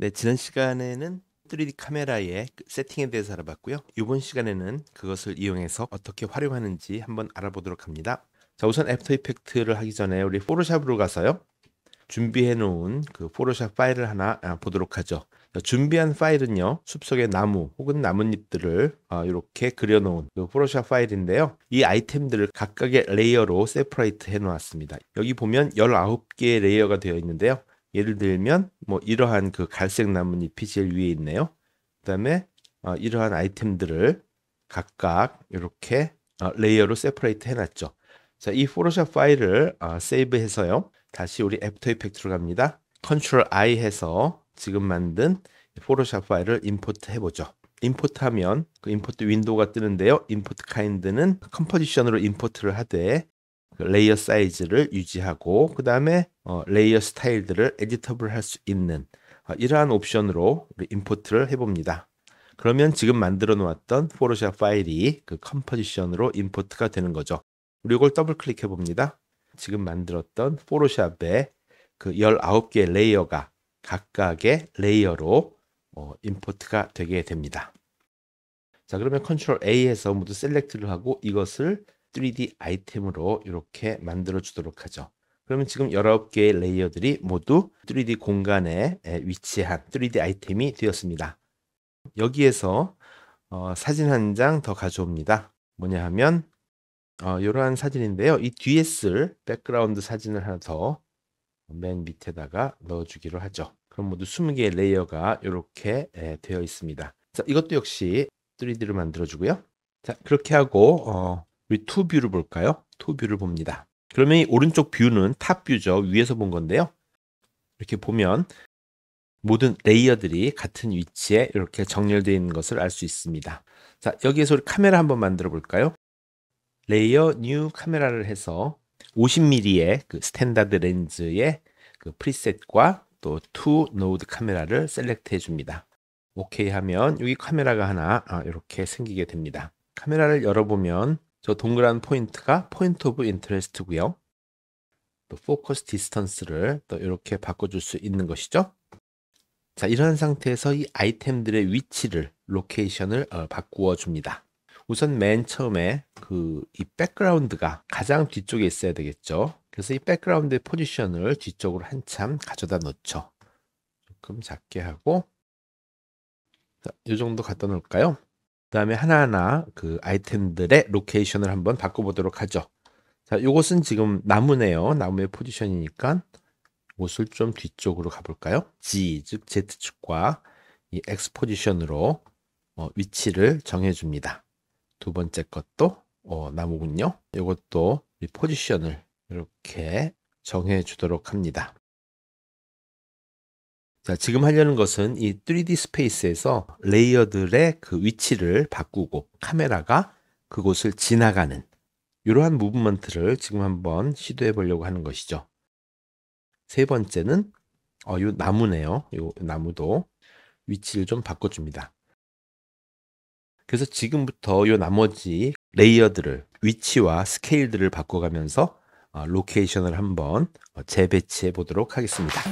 네, 지난 시간에는 3D 카메라의 세팅에 대해서 알아봤고요. 이번 시간에는 그것을 이용해서 어떻게 활용하는지 한번 알아보도록 합니다. 자, 우선 애프터 이펙트를 하기 전에 우리 포토샵으로 가서요. 준비해 놓은 그 포토샵 파일을 하나 보도록 하죠. 자, 준비한 파일은요. 숲속의 나무 혹은 나뭇잎들을 이렇게 그려놓은 그 포토샵 파일인데요. 이 아이템들을 각각의 레이어로 세퍼레이트 해 놓았습니다. 여기 보면 19개의 레이어가 되어 있는데요. 예를 들면 뭐 이러한 그 갈색 나뭇잎이 제일 위에 있네요. 그다음에 이러한 아이템들을 각각 이렇게 레이어로 세퍼레이트 해놨죠. 자, 이 포토샵 파일을 세이브해서요. 다시 우리 애프터 이펙트로 갑니다. 컨트롤 I 해서 지금 만든 포토샵 파일을 임포트 해보죠. 임포트 하면 그 임포트 윈도우가 뜨는데요. 임포트 카인드는 컴포지션으로 임포트를 하되 그 레이어 사이즈를 유지하고 그 다음에 레이어 스타일들을 에디터블 할 수 있는 이러한 옵션으로 우리 임포트를 해봅니다. 그러면 지금 만들어 놓았던 포토샵 파일이 그 컴포지션으로 임포트가 되는 거죠. 우리 이걸 더블 클릭해 봅니다. 지금 만들었던 포토샵의 그 19개의 레이어가 각각의 레이어로 임포트가 되게 됩니다. 자, 그러면 컨트롤 A 해서 모두 셀렉트를 하고 이것을 3D 아이템으로 이렇게 만들어 주도록 하죠. 그러면 지금 19개의 레이어들이 모두 3D 공간에 위치한 3D 아이템이 되었습니다. 여기에서 사진 한 장 더 가져옵니다. 뭐냐 하면 이러한 사진인데요. 이 뒤에 쓸 백그라운드 사진을 하나 더 맨 밑에다가 넣어주기로 하죠. 그럼 모두 20개의 레이어가 이렇게 되어 있습니다. 자, 이것도 역시 3D로 만들어주고요. 자, 그렇게 하고 우리 투 뷰를 볼까요? 투 뷰를 봅니다. 그러면 이 오른쪽 뷰는 탑 뷰죠. 위에서 본 건데요. 이렇게 보면 모든 레이어들이 같은 위치에 이렇게 정렬되어 있는 것을 알 수 있습니다. 자, 여기에서 우리 카메라 한번 만들어 볼까요? 레이어 뉴 카메라를 해서 50mm의 그 스탠다드 렌즈의 그 프리셋과 또 투 노드 카메라를 셀렉트 해줍니다. 오케이 하면 여기 카메라가 하나 이렇게 생기게 됩니다. 카메라를 열어보면 저 동그란 포인트가 포인트 오브 인터레스트고요. 또 포커스 디스턴스를 또 이렇게 바꿔줄 수 있는 것이죠. 자, 이런 상태에서 이 아이템들의 위치를 로케이션을 바꾸어 줍니다. 우선 맨 처음에 이 백그라운드가 가장 뒤쪽에 있어야 되겠죠. 그래서 이 백그라운드의 포지션을 뒤쪽으로 한참 가져다 놓죠. 조금 작게 하고 이 정도 갖다 놓을까요? 그 다음에 하나하나 그 아이템들의 로케이션을 한번 바꿔보도록 하죠. 자, 요것은 지금 나무네요. 나무의 포지션이니까 이것을 좀 뒤쪽으로 가볼까요? G, 즉 Z축과 이 X 포지션으로 위치를 정해줍니다. 두 번째 것도 나무군요. 이것도 이 포지션을 이렇게 정해 주도록 합니다. 자, 지금 하려는 것은 이 3D 스페이스에서 레이어들의 그 위치를 바꾸고 카메라가 그곳을 지나가는 이러한 무브먼트를 지금 한번 시도해 보려고 하는 것이죠. 세 번째는 이 나무네요. 이 나무도 위치를 좀 바꿔줍니다. 그래서 지금부터 이 나머지 레이어들을 위치와 스케일들을 바꿔가면서 로케이션을 한번 재배치해 보도록 하겠습니다.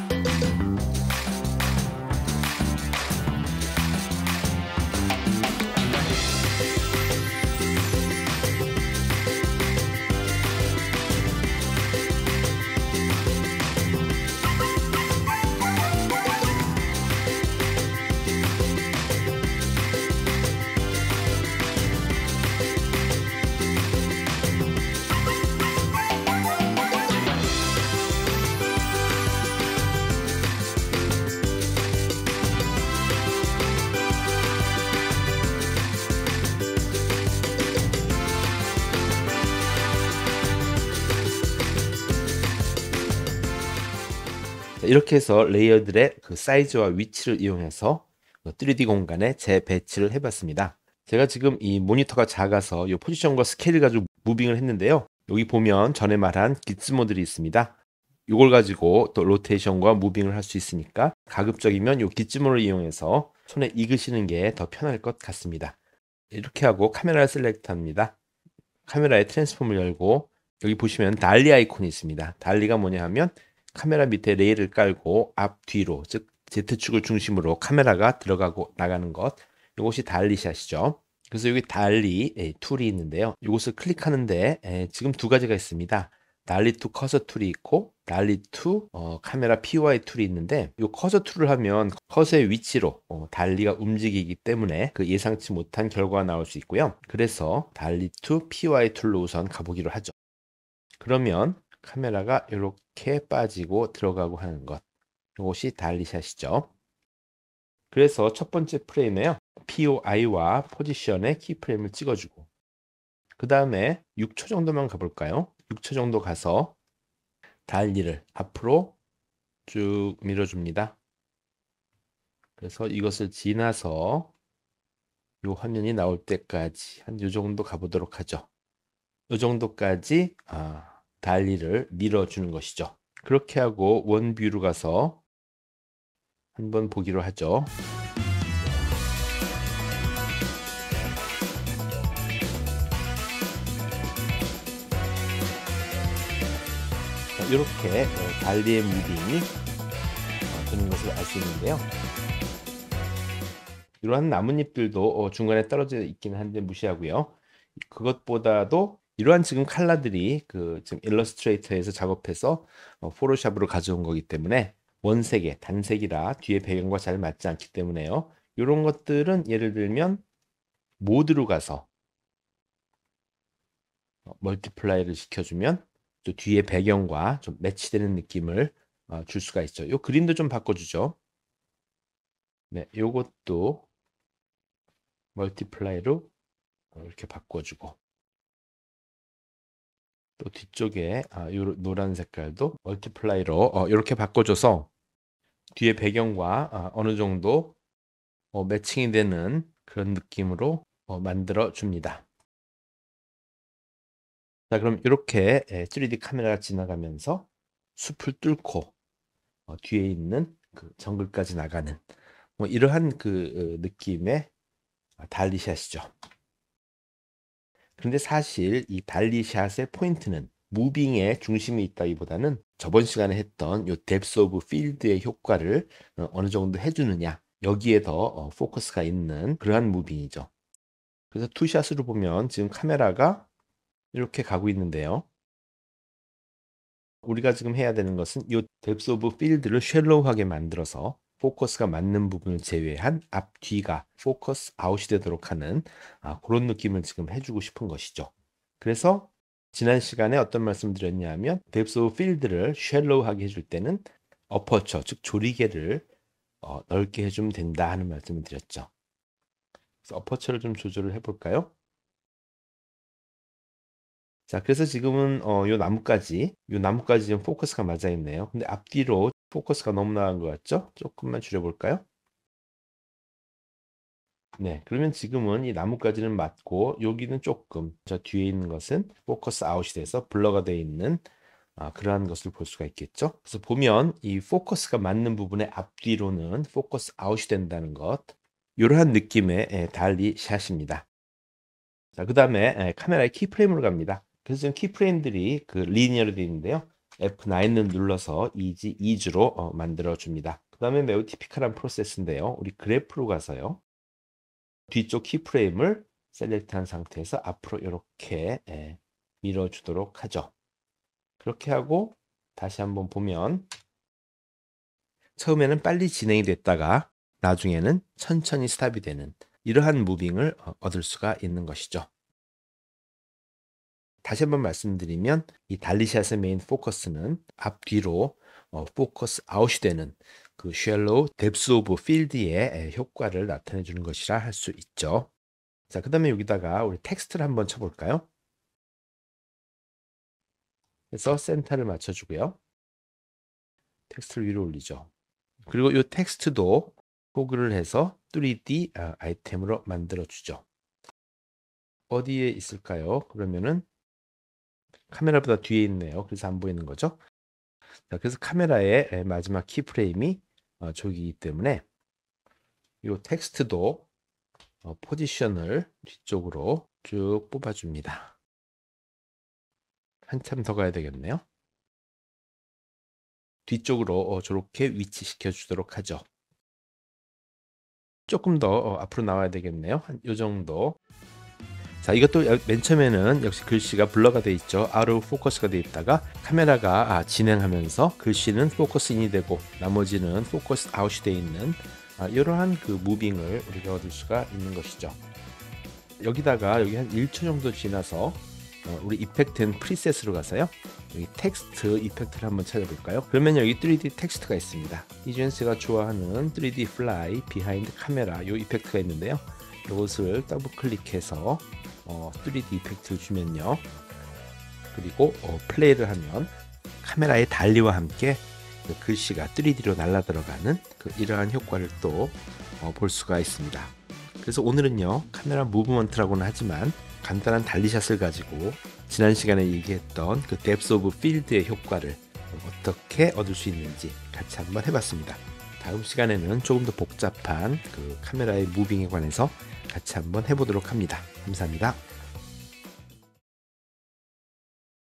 이렇게 해서 레이어들의 그 사이즈와 위치를 이용해서 3D 공간에 재배치를 해봤습니다. 제가 지금 이 모니터가 작아서 이 포지션과 스케일을 가지고 무빙을 했는데요. 여기 보면 전에 말한 기즈모들이 있습니다. 이걸 가지고 또 로테이션과 무빙을 할 수 있으니까 가급적이면 이 기즈모를 이용해서 손에 익으시는 게 더 편할 것 같습니다. 이렇게 하고 카메라를 셀렉트합니다. 카메라의 트랜스폼을 열고 여기 보시면 달리 아이콘이 있습니다. 달리가 뭐냐 하면 카메라 밑에 레일을 깔고 앞뒤로 즉 Z축을 중심으로 카메라가 들어가고 나가는 것, 이것이 달리샷이죠. 그래서 여기 달리 툴이 있는데요. 이것을 클릭하는데 지금 두 가지가 있습니다. 달리 투 커서 툴이 있고 달리 투 카메라 POI 툴이 있는데, 이 커서 툴을 하면 커서의 위치로 달리가 움직이기 때문에 그 예상치 못한 결과가 나올 수 있고요. 그래서 달리 투 POI 툴로 우선 가보기로 하죠. 그러면 카메라가 이렇게 빠지고 들어가고 하는 것, 이것이 달리샷이죠. 그래서 첫 번째 프레임에요, POI와 포지션의 키프레임을 찍어주고, 그 다음에 6초 정도만 가볼까요? 6초 정도 가서 달리를 앞으로 쭉 밀어줍니다. 그래서 이것을 지나서 이 화면이 나올 때까지 한 이 정도 가보도록 하죠. 이 정도까지 달리를 밀어주는 것이죠. 그렇게 하고 원뷰로 가서 한번 보기로 하죠. 이렇게 달리의 무빙이 되는 것을 알 수 있는데요. 이러한 나뭇잎들도 중간에 떨어져 있기는 한데 무시하고요. 그것보다도 이러한 지금 컬러들이 지금 일러스트레이터에서 작업해서 포토샵으로 가져온 거기 때문에 원색의 단색이라 뒤에 배경과 잘 맞지 않기 때문에요. 이런 것들은 예를 들면 모드로 가서 멀티플라이를 시켜주면 또 뒤에 배경과 좀 매치되는 느낌을 줄 수가 있죠. 이 그림도 좀 바꿔주죠. 네, 요것도 멀티플라이로 이렇게 바꿔주고, 또 뒤쪽에 요 노란 색깔도 멀티플라이로 이렇게 바꿔줘서 뒤에 배경과 어느 정도 매칭이 되는 그런 느낌으로 만들어 줍니다. 자, 그럼 이렇게 3D 카메라가 지나가면서 숲을 뚫고 뒤에 있는 그 정글까지 나가는 뭐 이러한 그 느낌의 달리샷이죠. 그런데 사실 이 달리샷의 포인트는 무빙의 중심이 있다기보다는 저번 시간에 했던 요 뎁스 오브 필드의 효과를 어느 정도 해주느냐, 여기에 더 포커스가 있는 그러한 무빙이죠. 그래서 투샷으로 보면 지금 카메라가 이렇게 가고 있는데요. 우리가 지금 해야 되는 것은 이 뎁스 오브 필드를 쉘로우하게 만들어서 포커스가 맞는 부분을 제외한 앞뒤가 포커스 아웃이 되도록 하는 그런 느낌을 지금 해주고 싶은 것이죠. 그래서 지난 시간에 어떤 말씀 드렸냐면 뎁스 오브 필드를 쉘로우하게 해줄 때는 어퍼처, 즉 조리개를 넓게 해주면 된다 하는 말씀을 드렸죠. 그래서 어퍼처를 좀 조절을 해볼까요? 자, 그래서 지금은 요 나무까지 지금 포커스가 맞아 있네요. 근데 앞뒤로 포커스가 너무 나간 것 같죠? 조금만 줄여볼까요? 네, 그러면 지금은 이 나무까지는 맞고 여기는 조금 저 뒤에 있는 것은 포커스 아웃이 돼서 블러가 되어 있는 그러한 것을 볼 수가 있겠죠. 그래서 보면 이 포커스가 맞는 부분의 앞뒤로는 포커스 아웃이 된다는 것, 이러한 느낌의 달리 샷입니다. 자, 그 다음에 카메라의 키프레임으로 갑니다. 그래서 지금 키프레임들이 그 리니어로 되어 있는데요. F9을 눌러서 이주로 만들어 줍니다. 그 다음에 매우 티피컬한 프로세스인데요. 우리 그래프로 가서요, 뒤쪽 키프레임을 셀렉트한 상태에서 앞으로 이렇게 밀어주도록 하죠. 그렇게 하고 다시 한번 보면 처음에는 빨리 진행이 됐다가 나중에는 천천히 스탑이 되는 이러한 무빙을 얻을 수가 있는 것이죠. 다시 한번 말씀드리면 이 달리샷의 메인 포커스는 앞뒤로 포커스 아웃이 되는 그 쉘로우 뎁스 오브 필드의 효과를 나타내 주는 것이라 할 수 있죠. 자, 그 다음에 여기다가 우리 텍스트를 한번 쳐볼까요? 그래서 센터를 맞춰주고요. 텍스트를 위로 올리죠. 그리고 이 텍스트도 호그를 해서 3D 아이템으로 만들어주죠. 어디에 있을까요? 그러면은 카메라보다 뒤에 있네요. 그래서 안 보이는 거죠. 자, 그래서 카메라의 마지막 키프레임이 저기이기 때문에 이 텍스트도 포지션을 뒤쪽으로 쭉 뽑아줍니다. 한참 더 가야 되겠네요. 뒤쪽으로 저렇게 위치시켜 주도록 하죠. 조금 더 앞으로 나와야 되겠네요. 한 요 정도. 자, 이것도 맨 처음에는 역시 글씨가 블러가 돼 있죠. out of focus가 돼 있다가 카메라가 진행하면서 글씨는 포커스인이 되고 나머지는 포커스 아웃이 돼 있는 이러한 그 무빙을 우리가 얻을 수가 있는 것이죠. 여기다가 여기 한 1초 정도 지나서 우리 이펙트 앤 프리셋으로 가서요. 여기 텍스트 이펙트를 한번 찾아볼까요? 그러면 여기 3D 텍스트가 있습니다. 이 중에서 제가 좋아하는 3D 플라이 비하인드 카메라 요 이펙트가 있는데요. 이것을 더블 클릭해서 3D 이펙트를 주면요. 그리고 플레이를 하면 카메라의 달리와 함께 그 글씨가 3D로 날아 들어가는 이러한 효과를 또 볼 수가 있습니다. 그래서 오늘은요, 카메라 무브먼트라고는 하지만 간단한 달리샷을 가지고 지난 시간에 얘기했던 그 depth of field의 효과를 어떻게 얻을 수 있는지 같이 한번 해봤습니다. 다음 시간에는 조금 더 복잡한 그 카메라의 무빙에 관해서 같이 한번 해보도록 합니다. 감사합니다.